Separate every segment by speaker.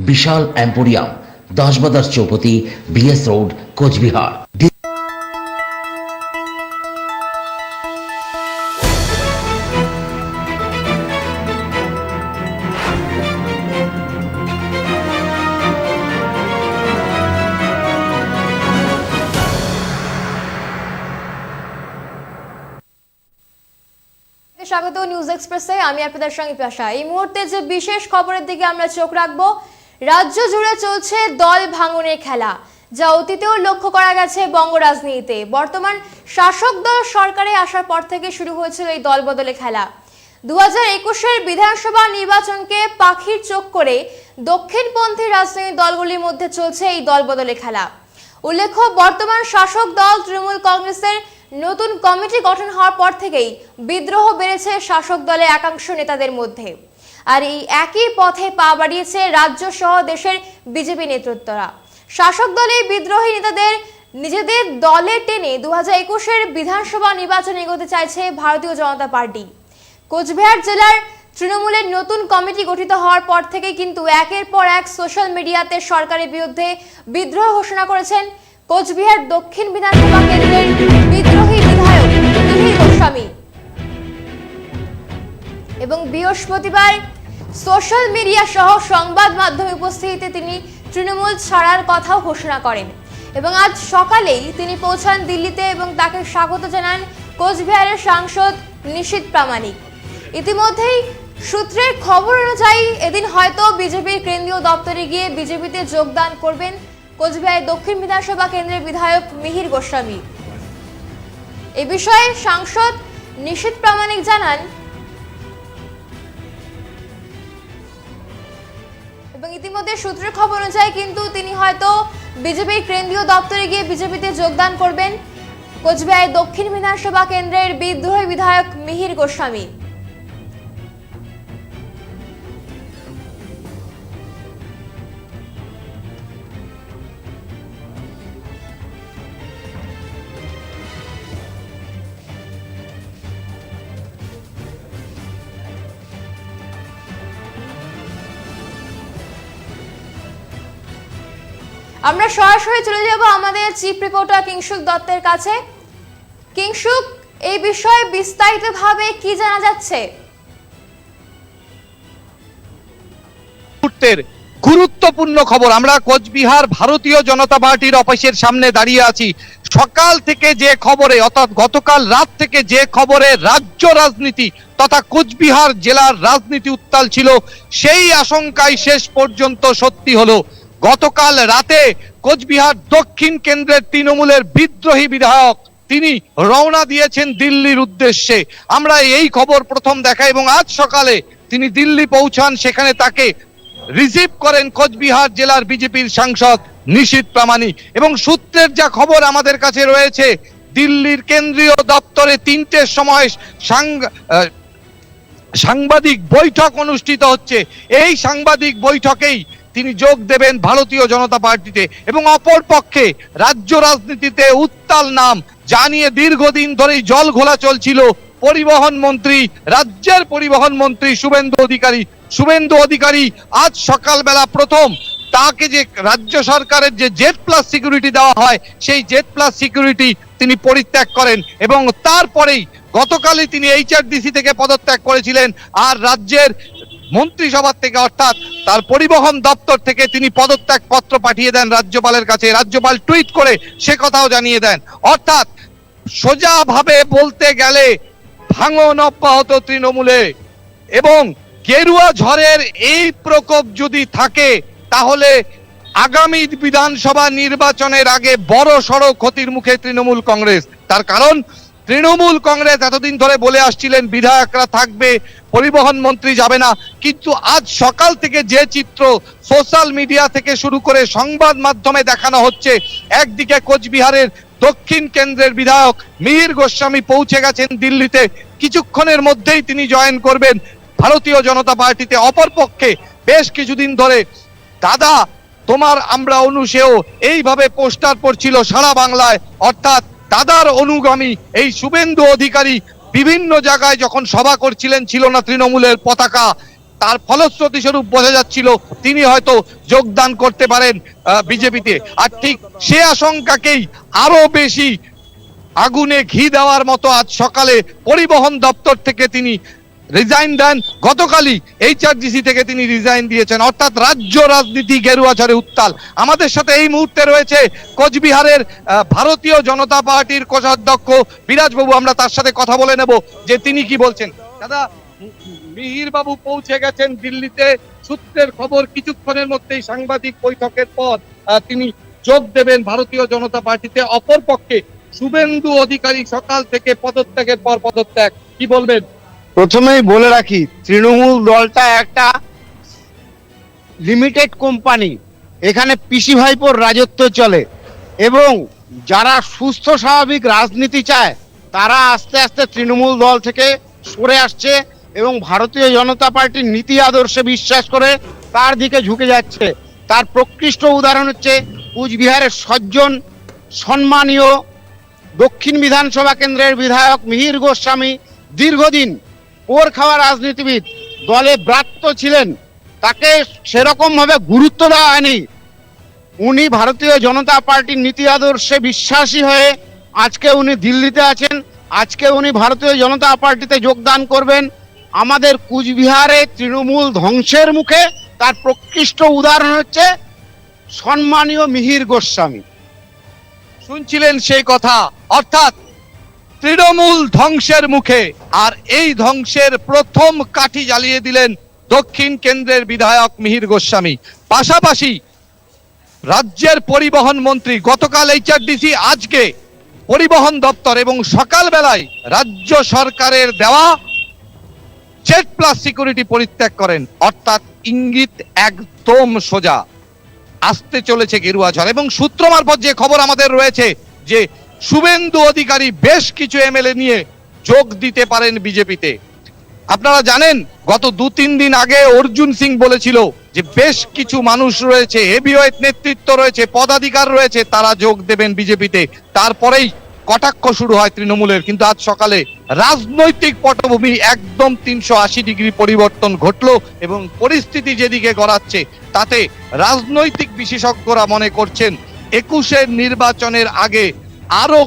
Speaker 1: বিশাল emporium, দাসবাজার চৌপতি, BS road, Cooch Behar.
Speaker 2: স্বাগত news এক্সপ্রেসে, আমি আপনাদের সঙ্গে পেশা। এই মুহূর্তে যে বিশেষ খবরের দিকে আমরা চোখ রাখবো, রাজ্য জুড়ে চলছে দল ভাঙনের খেলা, যা অতীতেও লক্ষ্য করা গেছে বঙ্গ রাজনীতিতে। বর্তমান শাসক দল সরকারে আসার পর থেকে শুরু হয়েছিল এই দল বদলে খেলা। 2021-এর বিধানসভা নির্বাচনকে পাখির চোখ করে দক্ষিণপন্থী রাজনৈতিক দলগুলির মধ্যে চলছে এই দল বদলে খেলা। উল্লেখ্য, বর্তমান শাসক দল তৃণমূল কংগ্রেসের নতুন কমিটি গঠন হওয়ার পর থেকেই বিদ্রোহ বেড়েছে শাসক দলের একাংশ নেতাদের মধ্যে। আর এই একই পথে পা বাড়িয়েছে রাজ্য সহ দেশের বিজেপি নেতৃত্বরা। শাসক দলের বিদ্রোহী নেতাদের নিজেদের দলে টেনে 2021-এর বিধানসভা নির্বাচনে এগোতে চাইছে ভারতীয় জনতা পার্টি। কোচবিহার জেলার তৃণমূলের নতুন কমিটি গঠিত হওয়ার পর থেকে কিন্তু একের পর এক সোশ্যাল মিডিয়াতে সরকারের বিরুদ্ধে বিদ্রোহ ঘোষণা করেছেন কোচবিহার দক্ষিণ বিধানসভা কেন্দ্রের বিদ্রোহী বিধায়ক মিহির গোস্বামী। এবং বৃহস্পতিবার সোশ্যাল মিডিয়া সহ সংবাদ মাধ্যমে উপস্থিতিতে তিনি তৃণমূল ছাড়ার কথাও ঘোষণা করেন। এবং আজ সকালেই তিনি পৌঁছান দিল্লিতে এবং তাকে স্বাগত জানান কোচবিহারের সাংসদ নিশীথ প্রামাণিক। ইতিমধ্যেই সূত্রের খবর অনুযায়ী এদিন হয়তো বিজেপির কেন্দ্রীয় দপ্তরে গিয়ে বিজেপিতে যোগদান করবেন কোচবিহার দক্ষিণ বিধানসভা কেন্দ্রের বিধায়ক মিহির গোস্বামী। এ বিষয়ে সাংসদ নিশীথ প্রামাণিক জানান, এবং ইতিমধ্যে সূত্রের খবর অনুযায়ী কিন্তু তিনি হয়তো বিজেপির কেন্দ্রীয় দপ্তরে গিয়ে বিজেপিতে যোগদান করবেন কোচবিহার দক্ষিণ বিধানসভা কেন্দ্রের বিদ্রোহী বিধায়ক মিহির গোস্বামী। আমরা সরাসরি চলে যাব আমাদের চিফ রিপোর্টার কিংশুক দত্তের কাছে। কিংশুক, এই বিষয়ে বিস্তারিতভাবে কি জানা যাচ্ছে?
Speaker 3: গুরুত্বপূর্ণ খবর। আমরা কোচবিহার ভারতীয় জনতা পার্টির অফিসের সামনে দাঁড়িয়ে আছি। সকাল থেকে যে খবরে, অর্থাৎ গতকাল রাত থেকে যে খবরে রাজ্য রাজনীতি তথা কোচবিহার জেলার রাজনীতি উত্তাল ছিল, সেই আশঙ্কাই শেষ পর্যন্ত সত্যি হলো। গতকাল রাতে কোচবিহার দক্ষিণ কেন্দ্রের তৃণমূলের বিদ্রোহী বিধায়ক তিনি রওনা দিয়েছেন দিল্লির উদ্দেশ্যে। আমরা এই খবর প্রথম দেখাই এবং আজ সকালে তিনি দিল্লি পৌঁছান। সেখানে তাকে রিসিভ করেন কোচবিহার জেলার বিজেপির সাংসদ নিশীথ প্রামাণিক। এবং সূত্রের যা খবর আমাদের কাছে রয়েছে, দিল্লির কেন্দ্রীয় দপ্তরে 3টের সময় সাংবাদিক বৈঠক অনুষ্ঠিত হচ্ছে। এই সাংবাদিক বৈঠকেই তিনি যোগ দেবেন ভারতীয় জনতা পার্টিতে। এবং অপর পক্ষে রাজ্য রাজনীতিতে উত্তাল নাম, যা নিয়ে দীর্ঘদিন ধরেই জল ঘোলা চলছিল, পরিবহন মন্ত্রী, রাজ্যের পরিবহন মন্ত্রী শুভেন্দু অধিকারী আজ সকালবেলা প্রথম তাকে যে রাজ্য সরকারের যে জেড প্লাস সিকিউরিটি দেওয়া হয়, সেই জেড প্লাস সিকিউরিটি তিনি পরিত্যাগ করেন। এবং তারপরেই গতকালই তিনি এইচআরডিসি থেকে পদত্যাগ করেছিলেন। আর রাজ্যের মন্ত্রিসভা থেকে, অর্থাৎ তার পরিবহন দপ্তর থেকে তিনি পদত্যাগ পত্র পাঠিয়ে দেন রাজ্যপালের কাছে। রাজ্যপাল টুইট করে সে কথাও জানিয়ে দেন। অর্থাৎ সোজাভাবে বলতে গেলে ভাঙন অব্যাহত তৃণমূলে। এবং গেরুয়া ঝড়ের এই প্রকোপ যদি থাকে, তাহলে আগামী বিধানসভা নির্বাচনের আগে বড় সড়ো ক্ষতির মুখে তৃণমূল কংগ্রেস। তার কারণ, তৃণমূল কংগ্রেস এতদিন ধরে বলে আসছিলেন বিধায়করা থাকবে, পরিবহন মন্ত্রী যাবে না। কিন্তু আজ সকাল থেকে যে চিত্র সোশ্যাল মিডিয়া থেকে শুরু করে সংবাদ মাধ্যমে দেখানো হচ্ছে, একদিকে কোচবিহারের দক্ষিণ কেন্দ্রের বিধায়ক মিহির গোস্বামী পৌঁছে গেছেন দিল্লিতে, কিছুক্ষণের মধ্যেই তিনি জয়েন করবেন ভারতীয় জনতা পার্টিতে। অপরপক্ষে বেশ কিছুদিন ধরে দাদা তোমার আমরা অনুসেও এইভাবে পোস্টার পড়ছিল সারা বাংলায়। অর্থাৎ দাদার অনুগামী এই শুভেন্দু অধিকারী বিভিন্ন জায়গায় যখন সভা করছিলেন, ছিল না তৃণমূলের পতাকা। তার ফলশ্রুতি স্বরূপ বোঝা যাচ্ছিল তিনি হয়তো যোগদান করতে পারেন বিজেপিতে। আর ঠিক সে আশঙ্কাকেই আরো বেশি আগুনে ঘি দেওয়ার মতো আজ সকালে পরিবহন দপ্তর থেকে তিনি রিজাইন দেন। গতকালই এইচআরজিসি থেকে তিনি রিজাইন দিয়েছেন। অর্থাৎ রাজ্য রাজনীতি গেরুয়া ঝড়ে উত্তাল। আমাদের সাথে এই মুহূর্তে রয়েছে কোচবিহারের ভারতীয় জনতা পার্টির কোষাধ্যক্ষ বিরাজ বাবু। আমরা তার সাথে কথা বলে নেব যে তিনি কি বলছেন। দাদা, মিহির বাবু পৌঁছে গেছেন দিল্লিতে। সূত্রের খবর কিছুক্ষণের মধ্যেই সাংবাদিক বৈঠকের পর তিনি যোগ দেবেন ভারতীয় জনতা পার্টিতে। অপরপক্ষে শুভেন্দু অধিকারী সকাল থেকে পদত্যাগের পর পদত্যাগ, কি বলবেন?
Speaker 4: প্রথমেই বলে রাখি, তৃণমূল দলটা একটা লিমিটেড কোম্পানি। এখানে পিসি ভাইপোর রাজত্ব চলে এবং যারা সুস্থ স্বাভাবিক রাজনীতি চায় তারা আস্তে আস্তে তৃণমূল দল থেকে সরে আসছে এবং ভারতীয় জনতা পার্টির নীতি আদর্শে বিশ্বাস করে তার দিকে ঝুঁকে যাচ্ছে। তার প্রকৃষ্ট উদাহরণ হচ্ছে কুচবিহারের সজ্জন সম্মানীয় দক্ষিণ বিধানসভা কেন্দ্রের বিধায়ক মিহির গোস্বামী। দীর্ঘদিন পোর খাওয়া রাজনীতিবিদ, দলে ব্রাত্য ছিলেন, তাকে সেরকম ভাবে গুরুত্ব দেওয়া হয়নি। উনি ভারতীয় জনতা পার্টির নীতি আদর্শে বিশ্বাসী হয়ে আজকে উনি দিল্লিতে আছেন। আজকে উনি ভারতীয় জনতা পার্টিতে যোগদান করবেন। আমাদের কুচবিহারে তৃণমূল ধ্বংসের মুখে তার প্রকৃষ্ট উদাহরণ হচ্ছে সম্মানীয় মিহির গোস্বামী।
Speaker 3: শুনছিলেন সেই কথা, অর্থাৎ তৃণমূল ধ্বংসের মুখে। আর এই ধ্বংসের প্রথম কাঠি জ্বালিয়ে দিলেন দক্ষিণ কেন্দ্রের বিধায়ক মিহির গোস্বামী। পাশাপাশি রাজ্যের পরিবহন মন্ত্রী, গতকাল এইচআরডিসি, আজকে পরিবহন দপ্তর এবং সকালবেলায় রাজ্য সরকারের দেওয়া জেড প্লাস সিকিউরিটি পরিত্যাগ করেন। অর্থাৎ ইঙ্গিত একদম সোজা, আসতে চলেছে গেরুয়া ঝড়। এবং সূত্র মারফত যে খবর আমাদের রয়েছে যে শুভেন্দু অধিকারী বেশ কিছু এমএলএ নিয়ে যোগ দিতে পারেন বিজেপিতে। আপনারা জানেন গত 2-3 দিন আগে অর্জুন সিং বলেছিল যে বেশ কিছু মানুষ রয়েছে, হেভিওয়েট নেতৃত্ব রয়েছে, পদাধিকার রয়েছে, তারা যোগ দেবেন বিজেপিতে। তারপরেই কটাক্ষ শুরু হয় তৃণমূলের। কিন্তু আজ সকালে রাজনৈতিক পটভূমি একদম 380 ডিগ্রি পরিবর্তন ঘটলো এবং পরিস্থিতি যেদিকে গড়াচ্ছে তাতে রাজনৈতিক বিশেষজ্ঞরা মনে করছেন 21-এর নির্বাচনের আগে আরো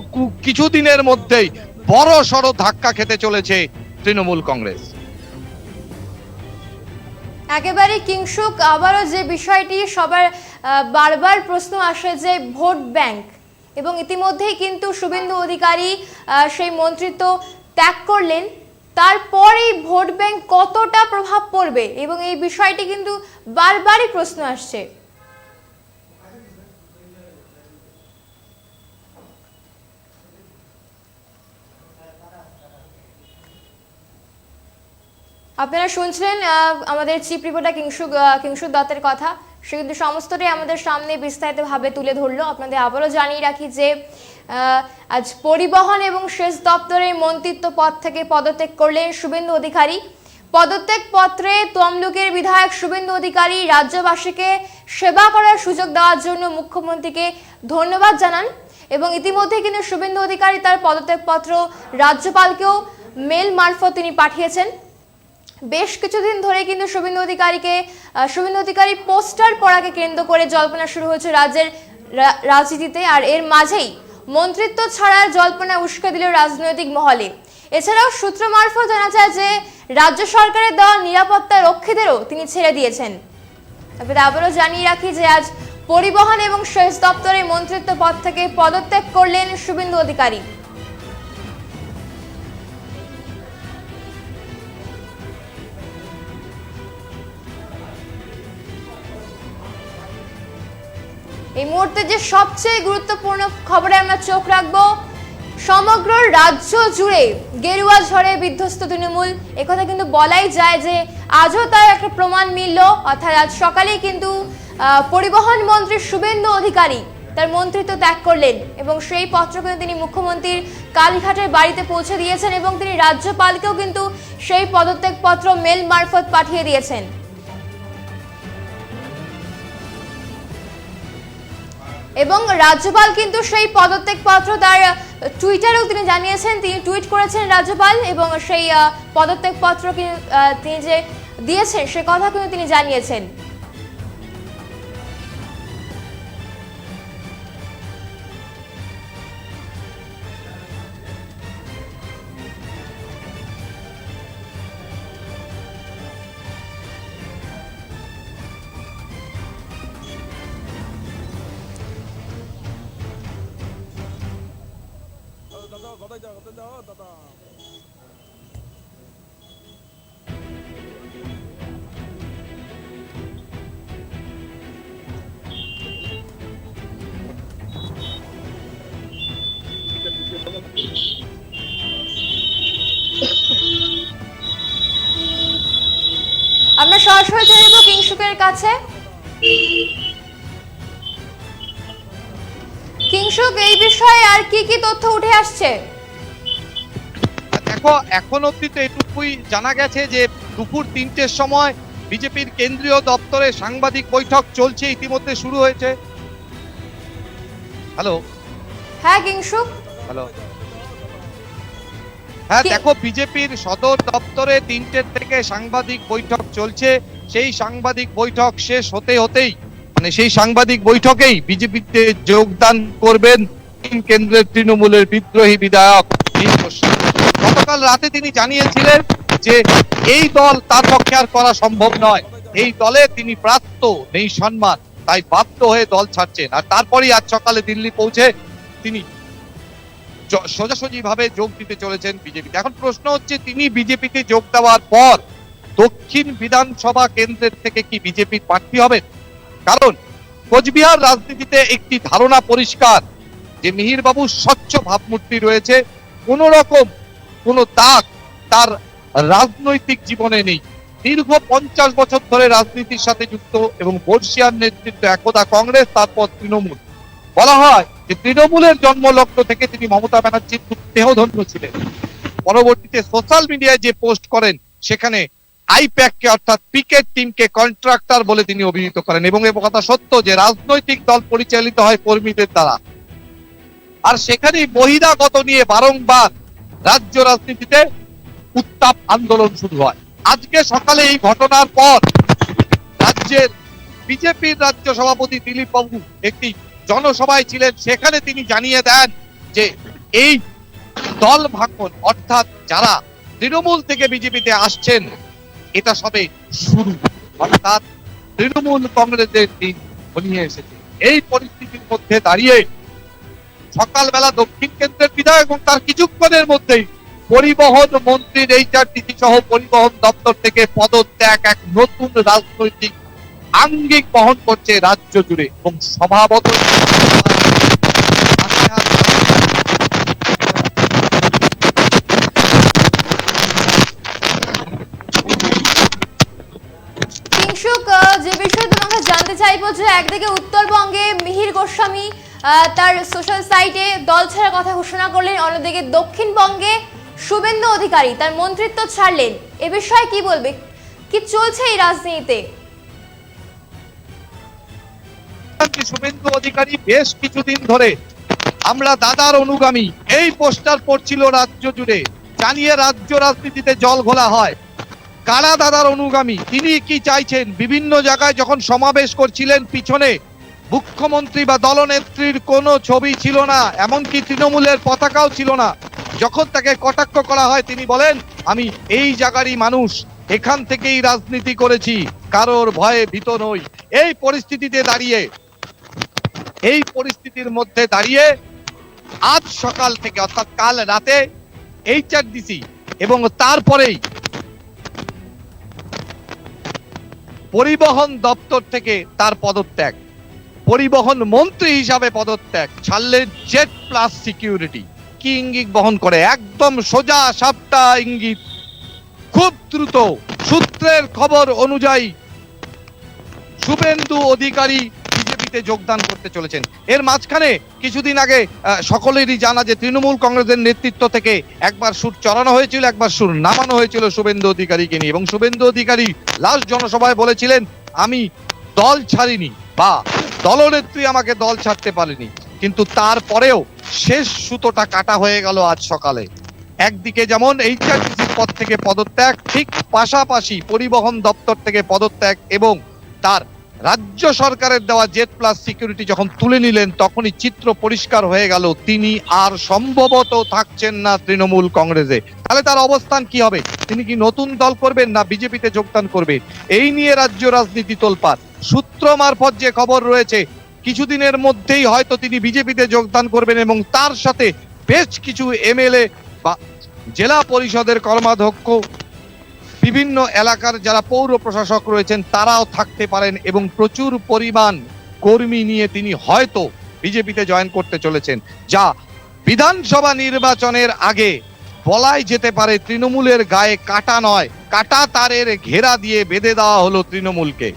Speaker 3: কিছুদিনের মধ্যেই বড় সড় ধাক্কা খেতে চলেছে তৃণমূল কংগ্রেস।
Speaker 2: একেবারে কিংসুক, আবারও যে বিষয়টি সবার বারবার প্রশ্ন আসে যে ভোট ব্যাংক, এবং ইতিমধ্যেই কিন্তু শুভেন্দু অধিকারী সেই মন্ত্রিত্ব ত্যাগ করলেন। তারপর এই ভোট ব্যাংক কতটা প্রভাব পড়বে এবং এই বিষয়টি কিন্তু বারবারই প্রশ্ন আসছে। আপনারা শুনছিলেন আমাদের চিফ রিপোর্টার কিংসুক দত্তের কথা। সে কিন্তু সমস্তটাই আমাদের সামনে বিস্তারিতভাবে তুলে ধরলো। আপনাদের আবারও জানিয়ে রাখি যে আজ পরিবহন এবং সেচ দপ্তরের মন্ত্রিত্ব পদ থেকে পদত্যাগ করলেন শুভেন্দু অধিকারী। পদত্যাগ পত্রে তমলুকের বিধায়ক শুভেন্দু অধিকারী রাজ্যবাসীকে সেবা করার সুযোগ দেওয়ার জন্য মুখ্যমন্ত্রীকে ধন্যবাদ জানান এবং ইতিমধ্যে কিন্তু শুভেন্দু অধিকারী তার পদত্যাগ পত্র রাজ্যপালকেও মেল মারফত তিনি পাঠিয়েছেন। বেশ কিছুদিন ধরে কিন্তু শুভেন্দু অধিকারী পোস্টার পড়াকে কেন্দ্র করে জল্পনা শুরু হয়েছে রাজ্যের রাজনীতিতে। আর এর মাঝেই মন্ত্রিত্ব ছাড়ার জল্পনা উস্কে দিল রাজনৈতিক মহলে। এছাড়াও সূত্র মারফত জানা যায় যে রাজ্য সরকারের দেওয়া নিরাপত্তা রক্ষীদেরও তিনি ছেড়ে দিয়েছেন। তবে আবারও জানিয়ে রাখি যে আজ পরিবহন এবং সেচ দপ্তরের মন্ত্রিত্ব পদ থেকে পদত্যাগ করলেন শুভেন্দু অধিকারী। এই মুহূর্তে যে সবচেয়ে গুরুত্বপূর্ণ খবরে আমরা চোখ রাখবো, সমগ্র রাজ্য জুড়ে গেরুয়া ঝড়ে বিধ্বস্ত তৃণমূল। একথা কিন্তু বলাই যায় যে আজও তার একটা প্রমাণ মিলল। অর্থাৎ আজ সকালেই কিন্তু পরিবহন মন্ত্রী শুভেন্দু অধিকারী তার মন্ত্রিত্ব ত্যাগ করলেন এবং সেই পত্র কিন্তু তিনি মুখ্যমন্ত্রীর কালীঘাটের বাড়িতে পৌঁছে দিয়েছেন এবং তিনি রাজ্যপালকেও কিন্তু সেই পদত্যাগ পত্র মেল মারফত পাঠিয়ে দিয়েছেন। এবং রাজ্যপাল কিন্তু সেই পদত্যাগ পত্র তার টুইটারেও তিনি জানিয়েছেন, তিনি টুইট করেছেন রাজ্যপাল এবং সেই পদত্যাগ পত্র তিনি যে দিয়েছেন সে কথা কিন্তু তিনি জানিয়েছেন। আমরা সরাসরি চলে যাব কিংশুকের কাছে। কিংশুক, এই বিষয়ে আর কি কি তথ্য উঠে আসছে?
Speaker 3: দেখো, এখন অব্দি তো এটুকুই জানা গেছে যে দুপুর 3টের সময় বিজেপির কেন্দ্রীয় দপ্তরে সাংবাদিক বৈঠক চলছে, ইতিমধ্যে শুরু হয়েছে। হ্যালো
Speaker 2: হ্যাঁ কিংশুক।
Speaker 3: হ্যালো হ্যাঁ, দেখো, বিজেপির সদর দপ্তরে 3টের থেকে সাংবাদিক বৈঠক চলছে। সেই সাংবাদিক বৈঠক শেষ হতে হতেই সেই সাংবাদিক বৈঠকেই বিজেপিতে যোগদান করবেন কেন্দ্রের তৃণমূলের বিদ্রোহী বিধায়ক নীল গোস্বামী। গতকাল রাতে তিনি জানিয়েছিলেন যে এই দল তার পক্ষে আর করা সম্ভব নয়, এই দলে তিনি প্রাপ্ত নেই সম্মান, তাই বাধ্য হয়ে দল ছাড়ছেন। আর তারপরেই আজ সকালে দিল্লি পৌঁছে তিনি সোজাসুজি ভাবে যোগ দিতে চলেছেন বিজেপিতে। এখন প্রশ্ন হচ্ছে, তিনি বিজেপিতে যোগ দেওয়ার পর দক্ষিণ বিধানসভা কেন্দ্রের থেকে কি বিজেপির প্রার্থী হবেন? কারণ কোচবিহার রাজনীতিতে একটি ধারণা পরিষ্কার যে মিহির বাবুর স্বচ্ছ ভাবমূর্তি রয়েছে, কোন রকম কোন দাগ তার রাজনৈতিক জীবনে নেই। দীর্ঘ 50 বছর ধরে রাজনীতির সাথে যুক্ত এবং বর্ষিয়ার নেতৃত্ব একদা কংগ্রেস, তারপর তৃণমূল। বলা হয় যে তৃণমূলের জন্মলগ্ন থেকে তিনি মমতা ব্যানার্জির দেহধন্য ছিলেন। পরবর্তীতে সোশ্যাল মিডিয়ায় যে পোস্ট করেন সেখানে আইপ্যাককে অর্থাৎ পিকেট টিমকে কন্ট্রাক্টর বলে তিনি অভিহিত করেন, এবং এ কথা সত্য যে রাজনৈতিক দল পরিচালিত হয় কর্মীদের দ্বারা। আর সেখানেই বহিরাগত নিয়ে বারংবার রাজ্য রাজনীতিতে উত্তাপ আন্দোলন শুরু হয়। আজকে সকালে এই ঘটনার পর রাজ্যের বিজেপির রাজ্য সভাপতি দিলীপ বাবু একটি জনসভায় ছিলেন, সেখানে তিনি জানিয়ে দেন যে এই দল ভাঙন অর্থাৎ যারা তৃণমূল থেকে বিজেপিতে আসছেন এটা সবে শুরু, অর্থাৎ তৃণমূল কংগ্রেসের দিন ঘনিয়ে এসেছে। এই পরিস্থিতির মধ্যে দাঁড়িয়ে সকালবেলা দক্ষিণ কেন্দ্রের বিধায়ক এবং তার কিছুক্ষণের মধ্যেই পরিবহন মন্ত্রীর এইচআরটিসি সহ পরিবহন দপ্তর থেকে পদত্যাগ এক নতুন রাজনৈতিক আঙ্গিক বহন করছে রাজ্য জুড়ে। এবং স্বভাবত
Speaker 2: কিংশুক, যে বিষয়ে তোমাকে জানতে চাইবো যে একদিকে উত্তরবঙ্গে মিহির গোস্বামী তার সোশ্যাল সাইটে দল ছাড়ার কথা ঘোষণা করলেন, অন্যদিকে দক্ষিণবঙ্গে শুভেন্দু অধিকারী তার মন্ত্রিত্ব ছাড়লেন। এ বিষয়ে কি বলবে, কি চলছে এই রাজনীতিতে?
Speaker 3: শুভেন্দু অধিকারী বেশ কিছুদিন ধরে আমরা দাদার অনুগামী এই পোস্টার পড়ছিল রাজ্য জুড়ে, জানিয়ে রাজ্য রাজনীতিতে জল ঘোলা হয়। কারা দাদার অনুগামী, তিনি কি চাইছেন? বিভিন্ন জায়গায় যখন সমাবেশ করছিলেন পিছনে মুখ্যমন্ত্রী বা দলনেত্রীর কোনো ছবি ছিল না, এমনকি তৃণমূলের পতাকাও ছিল না। যখন তাকে কটাক্ষ করা হয় তিনি বলেন, আমি এই জায়গারই মানুষ, এখান থেকেই রাজনীতি করেছি, কারোর ভয়ে ভীত নই। এই পরিস্থিতির মধ্যে দাঁড়িয়ে আজ সকাল থেকে অর্থাৎ কাল রাতে এইচআরডিসি এবং তারপরেই পরিবহন দপ্তর থেকে তার পদত্যাগ, পরিবহন মন্ত্রী হিসাবে পদত্যাগ, ছাড়লেন জেড প্লাস সিকিউরিটি। কি ইঙ্গিত বহন করে? একদম সোজা সাপটা ইঙ্গিত। খুব দ্রুত সূত্রের খবর অনুযায়ী শুভেন্দু অধিকারী বিজেপিতে যোগদান করতে চলেছেন। এর মাঝখানে কিছুদিন আগে সকলেরই জানা যে তৃণমূল কংগ্রেসের নেতৃত্ব থেকে একবার সুর চড়ানো হয়েছিল, একবার সুর নামানো হয়েছিল শুভেন্দু অধিকারীকে নিয়ে, এবং শুভেন্দু অধিকারী লাস্ট জনসভায় বলেছিলেন, আমি দল ছাড়িনি বা দলনেত্রী আমাকে দল ছাড়তে পারেনি, কিন্তু তারপরেও শেষ সুতোটা কাটা হয়ে গেল আজ সকালে। একদিকে যেমন এইচআরটিসির পদ থেকে পদত্যাগ, ঠিক পাশাপাশি পরিবহন দপ্তর থেকে পদত্যাগ এবং তার রাজ্য সরকারের দেওয়া জেড প্লাস সিকিউরিটি যখন তুলে নিলেন, তখনই চিত্র পরিষ্কার হয়ে গেল তিনি আর সম্ভবত থাকছেন না তৃণমূল কংগ্রেসে। তাহলে তার অবস্থান কি হবে? তিনি কি নতুন দল করবেন না বিজেপিতে যোগদান করবেন? এই নিয়ে রাজ্য রাজনীতি তোলপাড়। সূত্র মারফত যে খবর রয়েছে, কিছুদিনের মধ্যেই হয়তো তিনি বিজেপিতে যোগদান করবেন এবং তার সাথে বেশ কিছু এমএলএ বা জেলা পরিষদের কর্মাধ্যক্ষ, বিভিন্ন এলাকার যারা পৌর প্রশাসক রয়েছেন তারাও থাকতে পারেন এবং প্রচুর পরিমাণ কর্মী নিয়ে তিনি হয়তো বিজেপিতে জয়েন করতে চলেছেন, যা বিধানসভা নির্বাচনের আগে বলাই যেতে পারে তৃণমূলের গায়ে কাটা নয়, কাটা তারের ঘেরা দিয়ে বেঁধে দেওয়া হলো তৃণমূলকে।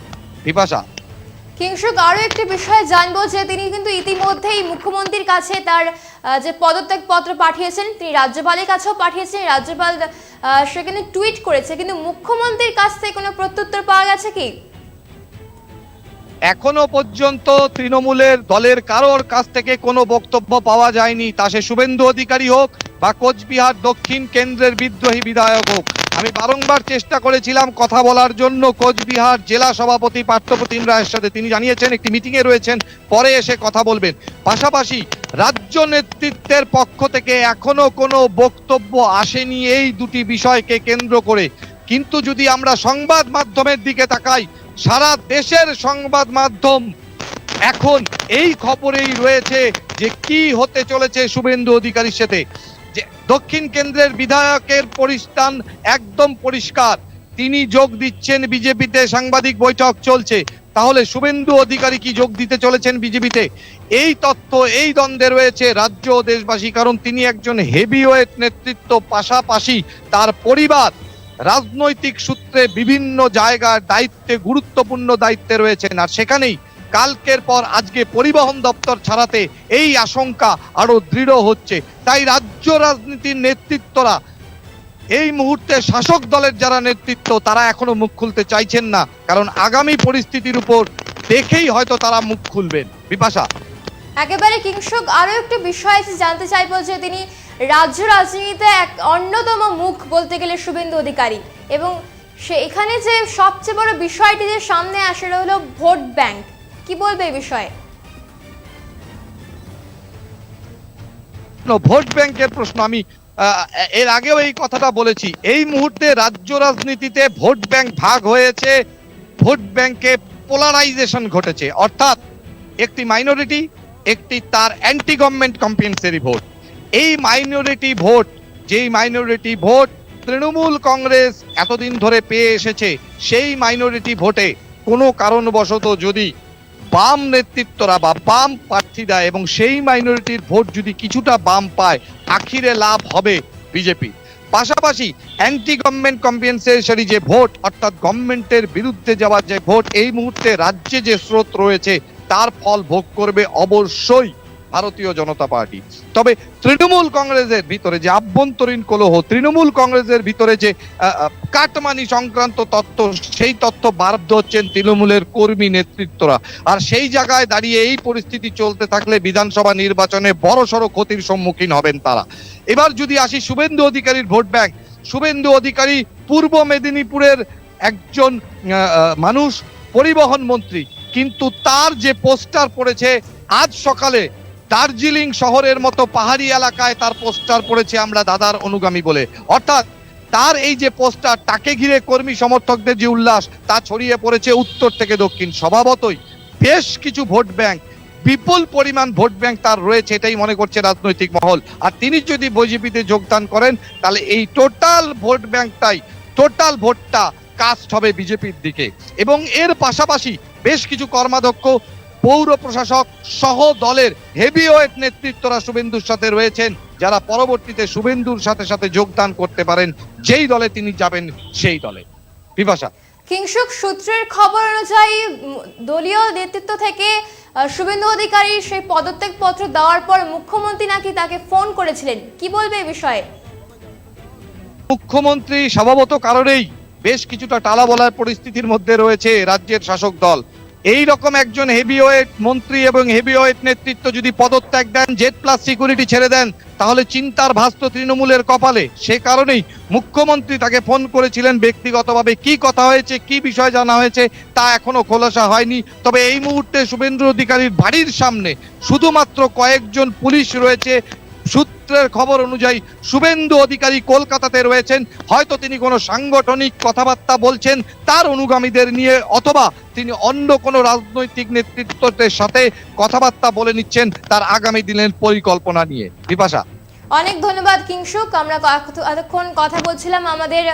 Speaker 3: বিপাশা,
Speaker 2: কিংশুক, আরো একটি বিষয় জানবো যে তিনি কিন্তু ইতিমধ্যেই মুখ্যমন্ত্রীর কাছে তার যে পদত্যাগ পত্র পাঠিয়েছেন, তিনি রাজ্যপালের কাছেও পাঠিয়েছেন। রাজ্যপাল সেখানে টুইট করেছে, কিন্তু মুখ্যমন্ত্রীর কাছ থেকে কোনো প্রত্যুত্তর পাওয়া গেছে কি?
Speaker 3: এখনো পর্যন্ত তৃণমূলের দলের কারোর কাছ থেকে কোনো বক্তব্য পাওয়া যায়নি, তা সে শুভেন্দু অধিকারী হোক বা কোচবিহার দক্ষিণ কেন্দ্রের বিদ্রোহী বিধায়ক হোক। আমি বারংবার চেষ্টা করেছিলাম কথা বলার জন্য কোচবিহার জেলা সভাপতি পার্থপ্রতিম রায়ের সাথে, তিনি জানিয়েছেন একটি মিটিং এ রয়েছেন, পরে এসে কথা বলবেন। পাশাপাশি রাজ্য নেতৃত্বের পক্ষ থেকে এখনো কোনো বক্তব্য আসেনি এই দুটি বিষয়কে কেন্দ্র করে। কিন্তু যদি আমরা সংবাদ মাধ্যমের দিকে তাকাই, সারা দেশের সংবাদ মাধ্যম এখন এই খবরেই রয়েছে যে কি হতে চলেছে শুভেন্দু অধিকারীর সাথে। যে দক্ষিণ কেন্দ্রের বিধায়কের পরিস্থান একদম পরিষ্কার, তিনি যোগ দিচ্ছেন বিজেপিতে, সাংবাদিক বৈঠক চলছে। তাহলে শুভেন্দু অধিকারী কি যোগ দিতে চলেছেন বিজেপিতে? এই তথ্য, এই দ্বন্দ্বে রয়েছে রাজ্য ও দেশবাসী, কারণ তিনি একজন হেভিওয়েট নেতৃত্ব, পাশাপাশি তার পরিবার রাজনৈতিক সূত্রে বিভিন্ন জায়গার দায়িত্বে, গুরুত্বপূর্ণ দায়িত্বে রয়েছেন। আর সেখানেই কালকের পর আজকে পরিবহন দপ্তর ছাড়াতে এই আশঙ্কা আরো দৃঢ় হচ্ছে। তাই রাজ্য রাজনীতির নেতৃত্বরা এই মুহূর্তে শাসক দলের যারা নেতৃত্ব, তারা এখনো মুখ খুলতে চাইছেন না, কারণ আগামী পরিস্থিতির উপর দেখেই হয়তো তারা মুখ খুলবেন। বিপাশা,
Speaker 2: একেবারে কিংশুক, আরো একটি বিষয় জানতে চাইবো যে তিনি রাজ্য রাজনীতিতে এক অন্যতম মুখ বলতে গেলে শুভেন্দু অধিকারী, এবং এখানে যে সবচেয়ে বড় বিষয়টি যে সামনে আসে হলো ভোট ব্যাংক। কি বলবে এই বিষয়ে?
Speaker 3: ভোট ব্যাংকের প্রশ্ন, আমি এর আগেও এই কথাটা বলেছি, এই মুহূর্তে রাজ্য রাজনীতিতে ভোট ব্যাংক ভাগ হয়েছে, ভোট ব্যাংকে পোলারাইজেশন ঘটেছে, অর্থাৎ একটি মাইনরিটি, একটি তার অ্যান্টি গভর্নমেন্ট কম্পেনসেরি ভোট। এই মাইনরিটি ভোট, যেই মাইনরিটি ভোট তৃণমূল কংগ্রেস এতদিন ধরে পেয়ে এসেছে, সেই মাইনরিটি ভোটে কোনো কারণবশত যদি বাম নেতৃত্বরা বা বাম প্রার্থীরা এবং সেই মাইনরিটির ভোট যদি কিছুটা বাম পায়, আখিরে লাভ হবে বিজেপি। পাশাপাশি অ্যান্টি গভর্নমেন্ট কম্পেনসেশন যে ভোট, অর্থাৎ গভর্নমেন্টের বিরুদ্ধে যাওয়ার যে ভোট, এই মুহূর্তে রাজ্যে যে স্রোত রয়েছে তার ফল ভোগ করবে অবশ্যই ভারতীয় জনতা পার্টি। তবে তৃণমূল কংগ্রেসের ভিতরে যে আভ্যন্তরীণ কলহ, তৃণমূল কংগ্রেসের ভিতরে যে কাটমানি সংক্রান্ত তথ্য, সেই তথ্য বাধ্য হচ্ছেন তৃণমূলের কর্মী নেতৃত্বরা। আর সেই জায়গায় দাঁড়িয়ে এই পরিস্থিতি চলতে থাকলে বিধানসভা নির্বাচনে বড়সড় ক্ষতির সম্মুখীন হবেন তারা। এবার যদি আসি শুভেন্দু অধিকারীর ভোট ব্যাংক, শুভেন্দু অধিকারী পূর্ব মেদিনীপুরের একজন মানুষ, পরিবহন মন্ত্রী, কিন্তু তার যে পোস্টার পড়েছে আজ সকালে দার্জিলিং শহরের মতো পাহাড়ি এলাকায়, তার পোস্টার পড়েছে আমরা দাদার অনুগামী বলে। অর্থাৎ তার এই যে পোস্টার, তাকে ঘিরে কর্মী সমর্থকদের যে উল্লাস, তা ছড়িয়ে পড়েছে উত্তর থেকে দক্ষিণ। স্বভাবতই বেশ কিছু ভোট ব্যাংক, বিপুল পরিমাণ ভোট ব্যাংক তার রয়েছে, এটাই মনে করছে রাজনৈতিক মহল। আর তিনি যদি বিজেপিতে যোগদান করেন, তাহলে এই টোটাল ভোট ব্যাংকটাই, টোটাল ভোটটা কাস্ট হবে বিজেপির দিকে। এবং এর পাশাপাশি বেশ কিছু কর্মাধ্যক্ষ, পৌর প্রশাসক সহ দলের হেভিওয়েট নেতৃত্বরা শুভেন্দুর সাথে রয়েছেন, যারা পরবর্তীতে শুভেন্দুর সাথে সাথে যোগদান করতে পারেন যেই দলে তিনি যাবেন সেই দলে। বিপাশা,
Speaker 2: কিংশুক, সূত্রের খবর অনুযায়ী দলীয় নেতৃত্ব থেকে শুভেন্দু অধিকারী সেই পদত্যাগ পত্র দেওয়ার পর মুখ্যমন্ত্রী নাকি তাকে ফোন করেছিলেন। কি বলবে এই বিষয়ে?
Speaker 3: মুখ্যমন্ত্রী স্বভাবত কারণেই বেশ কিছুটা টালা বলার পরিস্থিতির মধ্যে রয়েছে রাজ্যের শাসক দল। এই রকম একজন হেভিওয়েট মন্ত্রী এবং হেভিওয়েট নেতৃত্ব যদি পদত্যাগ দেন, জেড প্লাস সিকিউরিটি ছেড়ে দেন, তাহলে চিন্তার ভাস্ত তৃণমূলের কপালে। সে কারণেই মুখ্যমন্ত্রী তাকে ফোন করেছিলেন ব্যক্তিগতভাবে। কি কথা হয়েছে, কি বিষয় জানা হয়েছে তা এখনো খোলাসা হয়নি। তবে এই মুহূর্তে শুভেন্দু অধিকারীর বাড়ির সামনে শুধুমাত্র কয়েকজন পুলিশ রয়েছে। সূত্রের খবর অনুযায়ী শুভেন্দু অধিকারী কলকাতাতে রয়েছেন। হয়তো তিনি কোনো সাংগঠনিক কথাবার্তা বলছেন তার অনুগামীদের নিয়ে, অথবা তিনি অন্য কোনো রাজনৈতিক নেতৃত্বের সাথে কথাবার্তা বলে নিচ্ছেন তার আগামী দিনের পরিকল্পনা নিয়ে। বিপাশা,
Speaker 2: অনেক ধন্যবাদ কিংসুক। আমরা এতক্ষণ কথা বলছিলাম আমাদের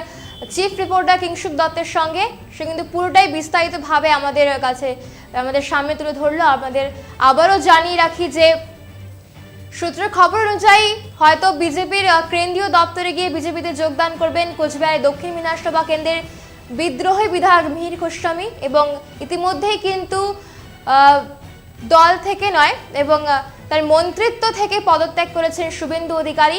Speaker 2: চিফ রিপোর্টার কিংসুক দত্তের সঙ্গে। সে কিন্তু পুরোটাই বিস্তারিতভাবে আমাদের কাছে, আমাদের সামনে তুলে ধরলো। আমাদের আবারও জানিয়ে রাখি যে সূত্রের খবর অনুযায়ী হয়তো বিজেপির কেন্দ্রীয় দপ্তরে গিয়ে বিজেপিতে যোগদান করবেন কোচবিহার দক্ষিণ বিধানসভা কেন্দ্রের বিদ্রোহী বিধায়ক মিহির গোস্বামী। এবং ইতিমধ্যেই কিন্তু দল থেকে নয় এবং তার মন্ত্রিত্ব থেকে পদত্যাগ করেছেন শুভেন্দু অধিকারী।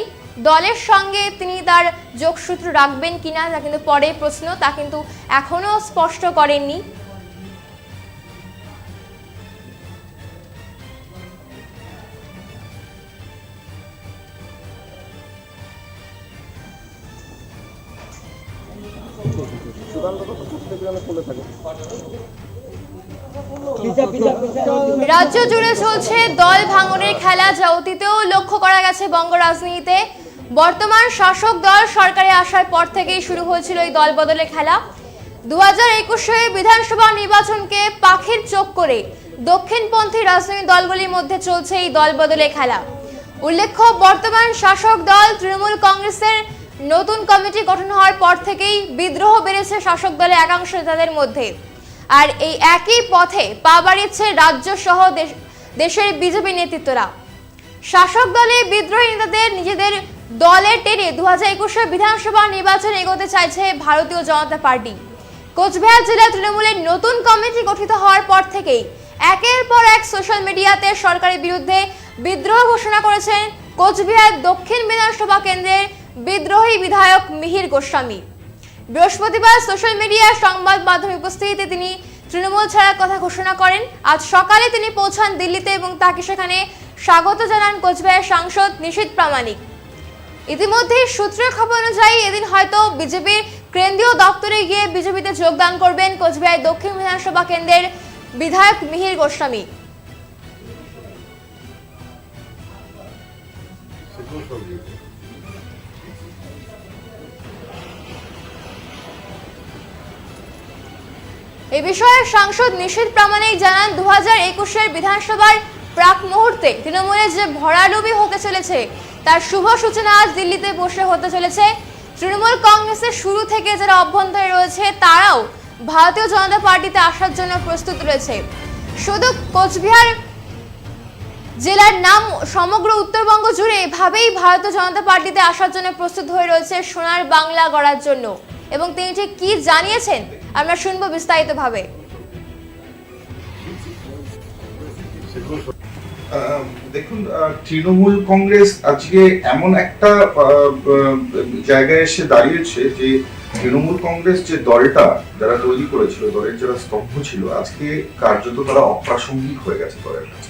Speaker 2: দলের সঙ্গে তিনি তার যোগসূত্র রাখবেন কিনা তা কিন্তু পরের প্রশ্ন, তা কিন্তু এখনো স্পষ্ট করেননি। রাজ্য জুড়ে চলছে দল ভাঙনের খেলা, যা অতীতেও লক্ষ্য করা গেছে বঙ্গ রাজনীতিতে। বর্তমান শাসক দল সরকারে আসার পর থেকেই শুরু হয়েছিল এই দল বদলের খেলা। 2021 বিধানসভা নির্বাচনকে পাখির চোখ করে দক্ষিণপন্থী রাজনৈতিক দলগুলির মধ্যে চলছে এই দল বদলের খেলা। উল্লেখ্য, বর্তমান শাসক দল তৃণমূল কংগ্রেসের নতুন কমিটি গঠন হওয়ার পর থেকেই বিদ্রোহ বেড়েছে শাসক দলের একাংশ নেতাদের মধ্যে। আর এই একই পথে পা বাড়িয়েছে রাজ্য সহ দেশের বিজেপি নেতৃত্বরা। শাসক দলের বিদ্রোহী নেতাদের নিজেদের দলে টেনে 2021 বিধানসভা নির্বাচন এগোতে চাইছে ভারতীয় জনতা পার্টি। কোচবিহার জেলা তৃণমূলের নতুন কমিটি গঠিত হওয়ার পর থেকেই একের পর এক সোশ্যাল মিডিয়াতে সরকারের বিরুদ্ধে বিদ্রোহ ঘোষণা করেছেন কোচবিহার দক্ষিণ বিধানসভা কেন্দ্রের বিদ্রোহী বিধায়ক মিহির গোস্বামী। বৃহস্পতিবার সোশ্যাল মিডিয়ার সংবাদ মাধ্যমে উপস্থিতিতে তিনি তৃণমূল ছাড়ার কথা ঘোষণা করেন। আজ সকালে তিনি পৌঁছান দিল্লিতে এবং তাকে সেখানে স্বাগত জানান কোচবিহার সাংসদ নিশীথ প্রামাণিক। ইতিমধ্যে সূত্রের খবর অনুযায়ী এদিন হয়তো বিজেপির কেন্দ্রীয় দপ্তরে গিয়ে বিজেপিতে যোগদান করবেন কোচবিহার দক্ষিণ বিধানসভা কেন্দ্রের বিধায়ক মিহির গোস্বামী। এই বিষয়ে সাংসদ নিশীথ প্রামাণিক জানান, 2021 বিধানসভার প্রাক মুহূর্তে তৃণমূলের যে ভরাডুবি হতে চলেছে তার শুভ সূচনা আজ দিল্লিতে বসে হতে চলেছে। তৃণমূল কংগ্রেসের শুরু থেকে যারা অভ্যন্তরে রয়েছে তারাও ভারতীয় জনতা পার্টিতে আসার জন্য প্রস্তুত রয়েছে। শুধু কোচবিহার জেলার নাম সমগ্র উত্তরবঙ্গ জুড়ে এভাবেই ভারতীয় জনতা পার্টিতে আসার জন্য প্রস্তুত হয়ে রয়েছে সোনার বাংলা গড়ার জন্য। এবং তিনি ঠিক কি জানিয়েছেন আমরা শুনবো বিস্তারিতভাবে।
Speaker 5: দেখুন, তৃণমূল কংগ্রেস আজকে এমন একটা জায়গায় এসে দাঁড়িয়েছে যে তৃণমূল কংগ্রেস যে দলটা যারা তৈরি করেছিল, দলের যারা স্তম্ভ ছিল, আজকে কার্যত তারা অপ্রাসঙ্গিক হয়ে গেছে দলের কাছে।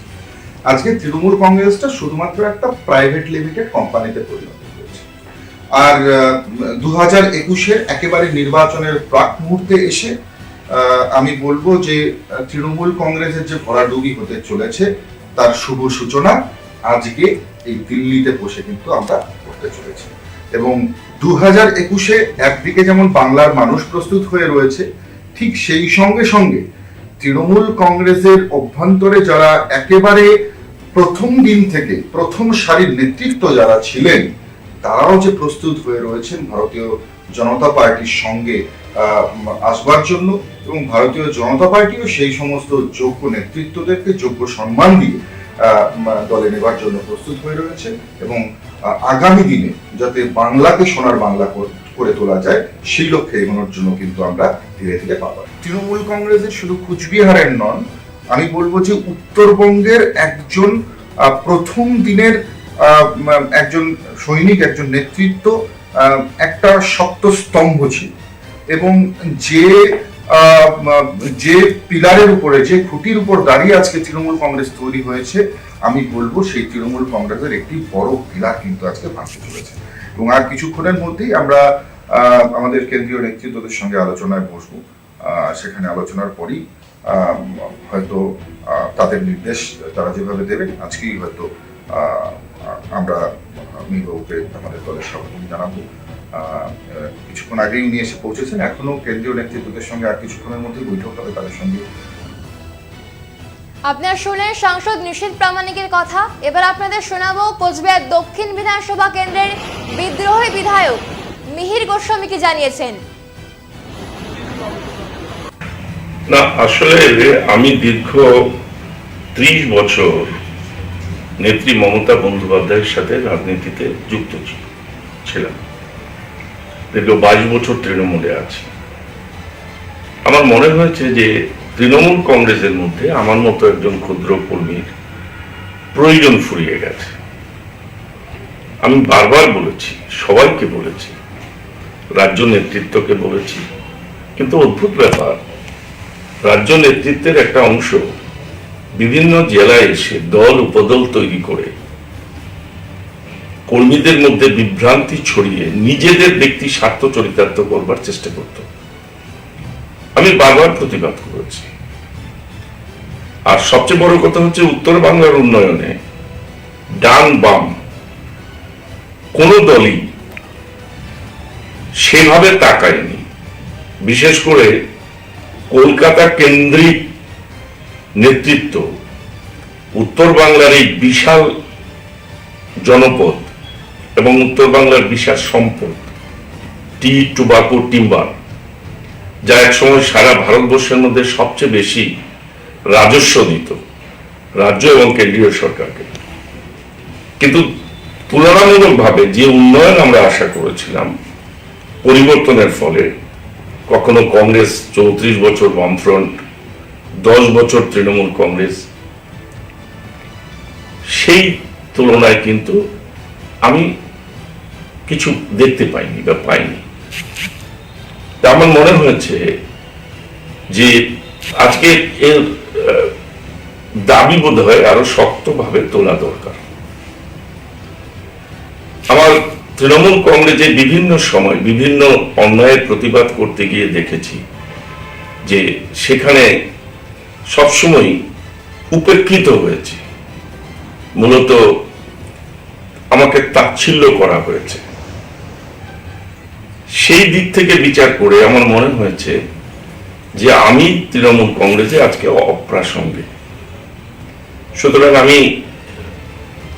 Speaker 5: আজকে তৃণমূল কংগ্রেসটা শুধুমাত্র একটা প্রাইভেট লিমিটেড কোম্পানিতে পরিণত হয়েছে। আর 2021 একেবারে নির্বাচনের প্রাক মুহূর্তে এসে আমি বলবো যে তৃণমূল কংগ্রেসের যে ভরাডুবি হতে চলেছে তার শুভ সূচনা আজকে এই দিল্লিতে বসে কিন্তু আমরা করতে চলেছি। এবং 2021 একদিকে যেমন বাংলার মানুষ প্রস্তুত হয়ে রয়েছে, ঠিক সেই সঙ্গে সঙ্গে তৃণমূল কংগ্রেসের অভ্যন্তরে যারা একেবারে প্রথম দিন থেকে প্রথম সারির নেতৃত্ব যারা ছিলেন তারাও যে প্রস্তুত হয়ে রয়েছেন ভারতীয় জনতা পার্টির সঙ্গে আসবার জন্য। এবং ভারতীয় জনতা পার্টিও সেই সমস্ত যোগ্য নেতৃত্বদেরকে যোগ্য সম্মান দিয়ে দলে নেবার জন্য প্রস্তুত হয়ে রয়েছে। এবং আগামী দিনে যাতে বাংলাকে সোনার বাংলা করে তোলা যায় সেই লক্ষ্যে এগোনোর জন্য কিন্তু আমরা ধীরে ধীরে পাবো। তৃণমূল কংগ্রেসের শুধু কুচবিহারের নন, আমি বলবো যে উত্তরবঙ্গের একজন প্রথম দিনের একজন সৈনিক, একজন নেতৃত্ব, একটা শক্ত স্তম্ভ ছিল। এবং যে যে পিলারের উপরে, যে খুঁটির উপর দাঁড়িয়ে আজকে তৃণমূল কংগ্রেস তৈরি হয়েছে, আমি বলবো সেই তৃণমূল কংগ্রেসের একটি বড় পিলার কিন্তু আজকে ভাঙতে চলেছে। এবং আর কিছুক্ষণের মধ্যেই আমরা আমাদের কেন্দ্রীয় নেতৃত্বদের সঙ্গে আলোচনায় বসবো। সেখানে আলোচনার পরই হয়তো তাদের নির্দেশ তারা যেভাবে দেবেন, আজকেই হয়তো আমরা মিবাবুকে আমাদের দলের সভাপতি জানাবো। কিছুক্ষণ আগেই উনি এসে পৌঁছেছেন, এখনো কেন্দ্রীয় নেতৃত্বদের সঙ্গে আর কিছুক্ষণের মধ্যে বৈঠক হবে তাদের সঙ্গে।
Speaker 2: আপনারা শুনলেন সাংসদ নিশীথ প্রামাণিকের কথা। এবার আপনাদের শোনাবো কোচবিহার দক্ষিণ বিধানসভা কেন্দ্রের বিদ্রোহী বিধায়ক মিহির গোস্বামী কি জানিয়েছেন।
Speaker 6: না, আসলে আমি দীর্ঘ 30 বছর নেত্রী মমতা বন্দ্যোপাধ্যায়ের সাথে রাজনীতিতে যুক্ত ছিলাম। দীর্ঘ 22 বছর তৃণমূলে আছি। আমার মনে হয়েছে যে তৃণমূল কংগ্রেসের মধ্যে আমার মতো একজন ক্ষুদ্র কর্মীর প্রয়োজন ফুরিয়ে গেছে। আমি বারবার বলেছি, সবাইকে বলেছি, রাজ্য নেতৃত্বকে বলেছি, কিন্তু অদ্ভুত ব্যাপার, রাজ্য নেতৃত্বের একটা অংশ বিভিন্ন জেলায় এসে দল উপদল তৈরি করে কর্মীদের মধ্যে বিভ্রান্তি ছড়িয়ে নিজেদের ব্যক্তি স্বার্থ চরিতার্থ করবার চেষ্টা করত। আমি বারবার প্রতিবাদ করেছি। আর সবচেয়ে বড় কথা হচ্ছে, উত্তর বাংলার উন্নয়নে ডান বাম কোন দলই সেভাবে তাকায়নি। বিশেষ করে কলকাতা কেন্দ্রিক নেতৃত্ব উত্তর বাংলার এই বিশাল জনপদ এবং উত্তর বাংলার বিশাল সম্পদ, টি, টোবাকো, টিম্বার, যা একসময় সারা ভারতবর্ষের মধ্যে সবচেয়ে বেশি রাজস্ব দিত রাজ্য এবং কেন্দ্রীয় সরকারকে। কিন্তু তুলনামূলকভাবে যে উন্নয়ন আমরা আশা করেছিলাম পরিবর্তনের ফলে, কখনো কংগ্রেস 34 বছর বামফ্রন্ট, 10 বছর তৃণমূল কংগ্রেস, সেই তুলনায় কিন্তু আমি কিছু দেখতে পাইনি বা পাইনি। আমার মনে হয়েছে যে আজকে এর দাবি বোধ হয় আরো শক্তভাবে তোলা দরকার। আমার তৃণমূল কংগ্রেসে বিভিন্ন সময় বিভিন্ন অন্যায়ের প্রতিবাদ করতে গিয়ে দেখেছি যে সেখানে সবসময় উপেক্ষিত হয়েছে, মূলত আমাকে তাচ্ছিল্য করা হয়েছে। সেই দিক থেকে বিচার করে আমার মনে হয়েছে যে আমি তৃণমূল কংগ্রেসে আজকে অপ্রাসঙ্গিক। সুতরাং আমি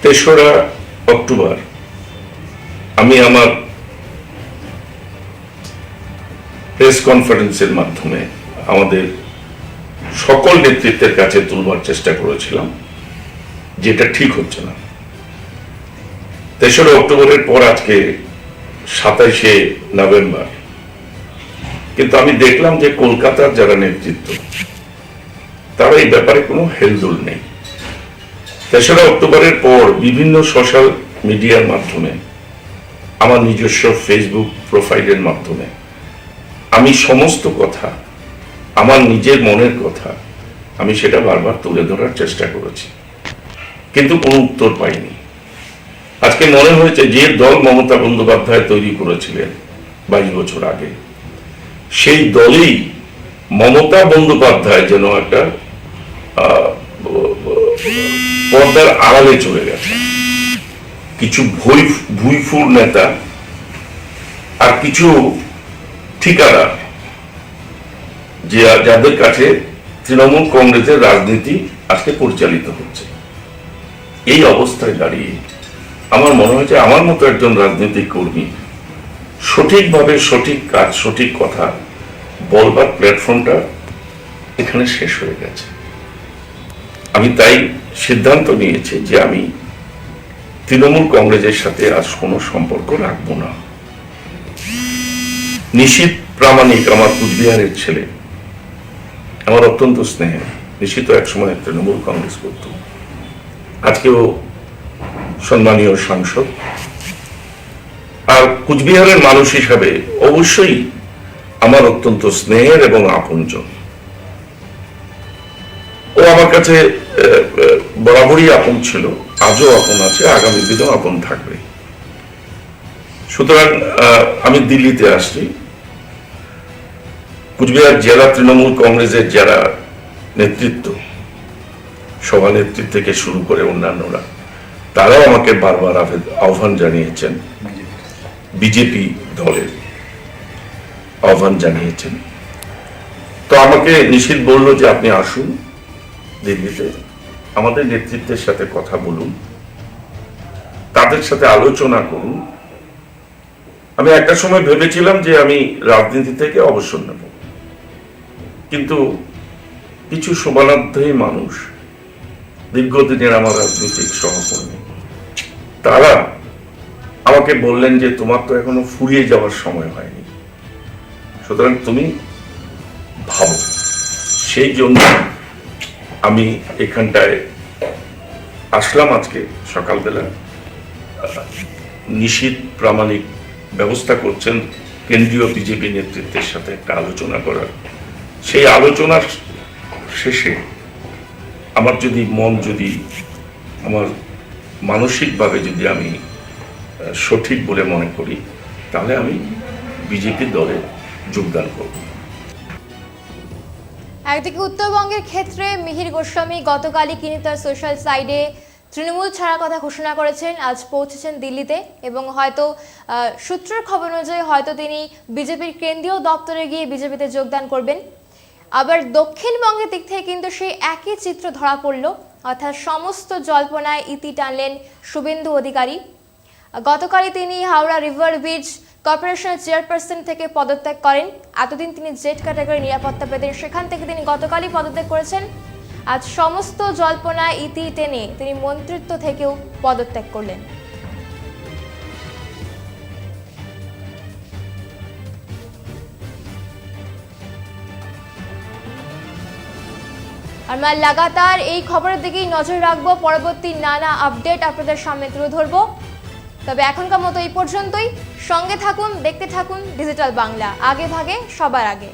Speaker 6: 3রা অক্টোবর আমি আমার প্রেস কনফারেন্সের মাধ্যমে আমাদের সকল নেতৃত্বের কাছে তুলবার চেষ্টা করেছিলাম, যেটা ঠিক হচ্ছে না। 3রা অক্টোবরের পর আজকে 27শে নভেম্বর, কিন্তু আমি দেখলাম যে কলকাতার যারা নেতৃত্ব তারা এই ব্যাপারে কোনো হেলদোল নেই। 3রা অক্টোবরের পর বিভিন্ন সোশ্যাল মিডিয়ার মাধ্যমে, আমার নিজস্ব ফেসবুক প্রোফাইলের মাধ্যমে আমি সমস্ত কথা, আমার নিজের মনের কথা, আমি সেটা বারবার তুলে ধরার চেষ্টা করেছি, কিন্তু কোনো উত্তর পাইনি। আজকে মনে হয়েছে যে দল মমতা বন্দ্যোপাধ্যায় তৈরি করেছিলেন 22 বছর আগে, সেই দলেই মমতা বন্দ্যোপাধ্যায় যেন একটা পর্দার আড়ালে চলে গেছে। কিছু ভুইফুর নেতা আর কিছু ঠিকাদার, যাদের কাছে তৃণমূল কংগ্রেসের রাজনীতি আজকে পরিচালিত হচ্ছে। এই অবস্থায় দাঁড়িয়ে আমার মনে হয়েছে আমার মতো একজন রাজনৈতিক কর্মী সঠিকভাবে সঠিক কাজ, সঠিক কথা বলবার প্ল্যাটফর্মটা এখানে শেষ হয়ে গেছে। আমি তাই সিদ্ধান্ত নিয়েছি যে আমি তৃণমূল কংগ্রেসের সাথে আজ কোনো সম্পর্ক রাখবো না। নিশীথ প্রামাণিক আমার কুচবিহারের ছেলে, আমার অত্যন্ত স্নেহের। নিশীথ একসময় তৃণমূল কংগ্রেস করত, আজকেও সম্মানীয় সাংসদ। আর কুচবিহারের মানুষ হিসাবে অবশ্যই আমার অত্যন্ত স্নেহের এবং আপনজন। ও আমার কাছে বরাবরই আপন ছিল, আজও আপন আছে, আগামী দিনেও আপন থাকবে। সুতরাং আমি দিল্লিতে আসছি। কুচবিহার জেলা তৃণমূল কংগ্রেসের যারা নেতৃত্ব, সভানেত্রী থেকে শুরু করে অন্যান্যরা, তারাও আমাকে বারবার আহ্বান জানিয়েছেন, বিজেপি দলের আহ্বান জানিয়েছেন। তো আমাকে নিশীথ বলল যে আপনি আসুন দিল্লিতে, আমাদের নেতৃত্বের সাথে কথা বলুন, তাদের সাথে আলোচনা করুন। আমি একটা সময় ভেবেছিলাম যে আমি রাজনীতি থেকে অবসর নেব, কিন্তু কিছু সমানাধ্যায়ী মানুষ, দীর্ঘদিনের আমার রাজনৈতিক সহকর্মী, তারা আমাকে বললেন যে তোমার তো এখনো ফুরিয়ে যাওয়ার সময় হয়নি, সুতরাং তুমি ভাবো। সেই জন্য আমি এখানটায় আসলাম আজকে সকালবেলা। নিশীথ প্রামাণিক ব্যবস্থা করছেন কেন্দ্রীয় বিজেপি নেতৃত্বের সাথে একটা আলোচনা করার। সেই আলোচনার শেষে আমার যদি আমার মানসিকভাবে যদি আমি সঠিক বলে মনে করি, তাহলে আমি বিজেপি দলে যোগদান করব।
Speaker 2: একদিকে উত্তরবঙ্গের ক্ষেত্রে মিহির গোস্বামী গতকালই তিনি তার সোশ্যাল সাইডে তৃণমূল ছাড়ার কথা ঘোষণা করেছেন, আজ পৌঁছেছেন দিল্লিতে এবং হয়তো সূত্রের খবর অনুযায়ী হয়তো তিনি বিজেপির কেন্দ্রীয় দপ্তরে গিয়ে বিজেপিতে যোগদান করবেন। আবার দক্ষিণবঙ্গের দিক থেকে কিন্তু সেই একই চিত্র ধরা পড়ল, অর্থাৎ সমস্ত জল্পনায় ইতি টানলেন শুভেন্দু অধিকারী। গতকালই তিনি হাওড়া রিভার ব্রিজ কর্পোরেশনের চেয়ারপারসন থেকে পদত্যাগ করেন। এতদিন তিনি জেড ক্যাটাগরি নিরাপত্তা পেতেন, সেখান থেকে তিনি গতকালই পদত্যাগ করেছেন। আজ সমস্ত জল্পনায় ইতি টেনে তিনি মন্ত্রিত্ব থেকেও পদত্যাগ করলেন। আমরা লাগাতার এই খবরের দিকেই নজর রাখবো, পরবর্তী নানা আপডেট আপনাদের সামনে তুলে ধরবো। তবে এখনকার মতো এই পর্যন্তই। সঙ্গে থাকুন, দেখতে থাকুন ডিজিটাল বাংলা, আগে ভাগে সবার আগে।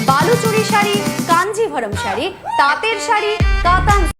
Speaker 7: বালুচরী শাড়ি, কাঞ্জিভরম শাড়ি, তাঁতের শাড়ি, কাতান